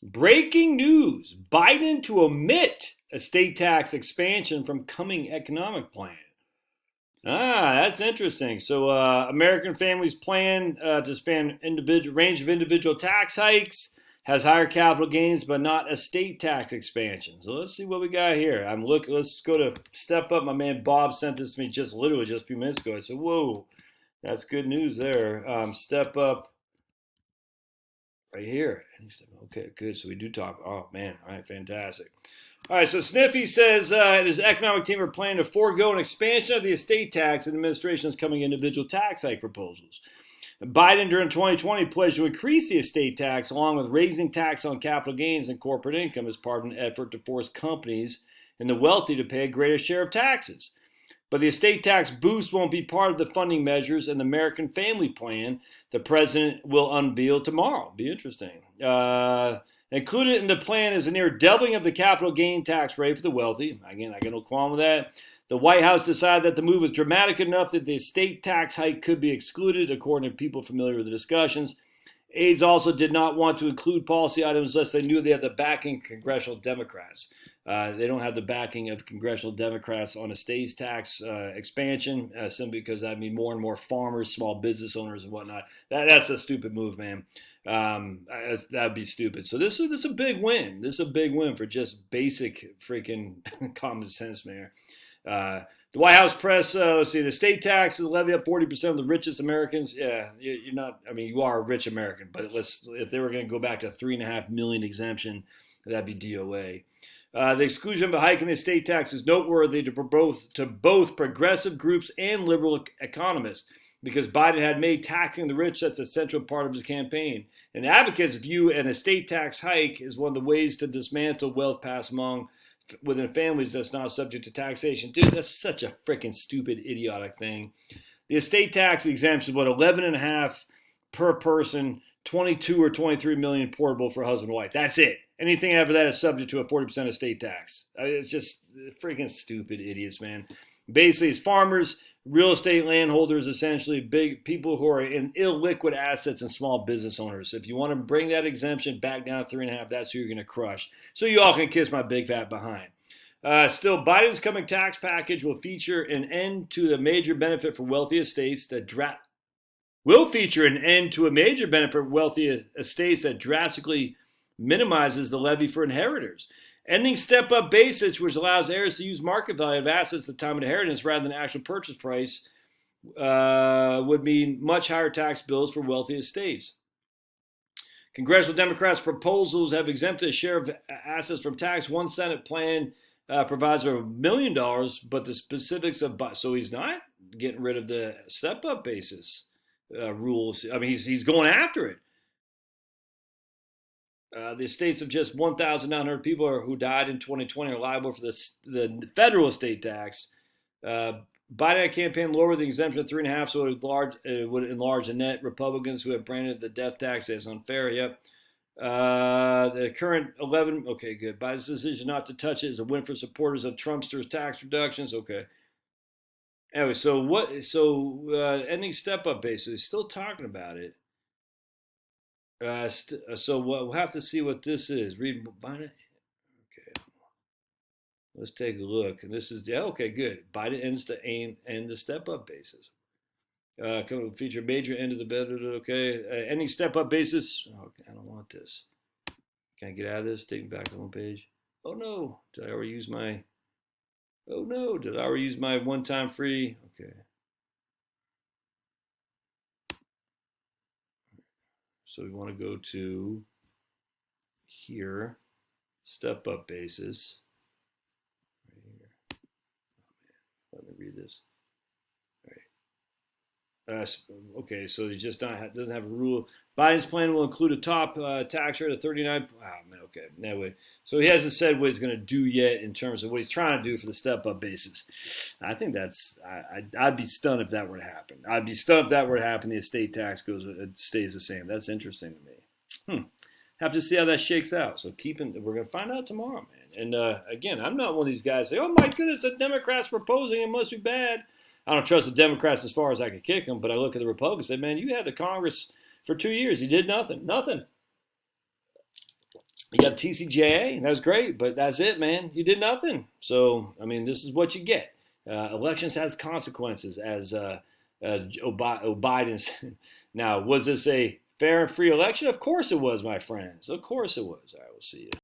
Breaking news, Biden to omit estate tax expansion from coming economic plan. That's interesting. So, American families plan to span range of individual tax hikes, has higher capital gains, but not estate tax expansion. So let's see what we got here. Let's go to Step Up. My man Bob sent this to me just a few minutes ago. I said, "Whoa, that's good news there." Step Up right here. Okay, good. So we do talk. Oh man, all right, fantastic. All right, so Sniffy says his economic team are planning to forego an expansion of the estate tax and administration's coming individual tax hike proposals. Biden during 2020 pledged to increase the estate tax along with raising tax on capital gains and corporate income as part of an effort to force companies and the wealthy to pay a greater share of taxes. But the estate tax boost won't be part of the funding measures in the American Family Plan the president will unveil tomorrow. Be interesting. Included in the plan is a near doubling of the capital gain tax rate for the wealthy. Again, I got no qualm with that. The White House decided that the move was dramatic enough that the estate tax hike could be excluded, according to people familiar with the discussions. Aides also did not want to include policy items unless they knew they had the backing of congressional Democrats. They don't have the backing of congressional Democrats on estate tax expansion, simply because that means more and more farmers, small business owners, and whatnot. That's a stupid move, man. That'd be stupid. So this is a big win. This is a big win for just basic freaking common sense, man. The White House press, let's see, the state tax is levy up 40% of the richest Americans. Yeah, you're not, I mean, you are a rich American, but if they were going to go back to 3.5 million exemption, that'd be DOA. The exclusion of a hike in the estate tax is noteworthy to both progressive groups and liberal economists, because Biden had made taxing the rich such a central part of his campaign. And advocates view an estate tax hike as one of the ways to dismantle wealth passed within families that's not subject to taxation. Dude, that's such a freaking stupid, idiotic thing. The estate tax exemption is 11.5 per person, 22 or 23 million portable for husband and wife. That's it. Anything after that is subject to a 40% estate tax. It's just freaking stupid idiots, man. Basically, it's farmers, real estate landholders, essentially big people who are in illiquid assets, and small business owners. If you want to bring that exemption back down to 3.5, that's who you're going to crush. So you all can kiss my big fat behind. Still, Biden's coming tax package will feature an end to the major benefit for wealthy estates that drastically minimizes the levy for inheritors. Ending step-up basis, which allows heirs to use market value of assets at the time of inheritance rather than actual purchase price, would mean much higher tax bills for wealthy estates. Congressional Democrats' proposals have exempted a share of assets from tax. One Senate plan provides for $1 million, but the specifics of... So he's not getting rid of the step-up basis rules. I mean, he's going after it. The estates of just 1,900 people who died in 2020 are liable for the federal estate tax. Biden campaign lowered the exemption to 3.5, so it would enlarge the net. Republicans who have branded the death tax as unfair. Yep. The current 11. Okay, good. Biden's decision not to touch it is a win for supporters of Trumpster's tax reductions. Okay. Anyway, so what? So ending step-up basically, still talking about it. So we'll have to see what this is. Read Biden. Okay, let's take a look. And this is okay. Good. Biden ends the step-up basis. Come feature major end of the bed. Okay, any step-up basis. Okay, I don't want this. Can I get out of this? Take me back to the home page. Oh no! Did I already use my? Oh no! Did I already use my one-time free? Okay. So we want to go to here, step up basis. Right here. Oh, man. Let me read this. All right. Okay, so he just doesn't have a rule. Biden's plan will include a top tax rate of 39. Wow, man. Okay. Anyway, so he hasn't said what he's going to do yet in terms of what he's trying to do for the step-up basis. I think I'd be stunned if that were to happen. I'd be stunned if that were to happen. The estate tax stays the same. That's interesting to me. Have to see how that shakes out. So we're going to find out tomorrow, man. And again, I'm not one of these guys say, "Oh my goodness, the Democrats proposing it must be bad." I don't trust the Democrats as far as I could kick them, but I look at the Republicans and say, man, you had the Congress for 2 years. You did nothing. Nothing. You got TCJA, that was great, but that's it, man. You did nothing. So, I mean, this is what you get. Elections has consequences, as Biden said. Now, was this a fair and free election? Of course it was, my friends. Of course it was. All right, we'll see you.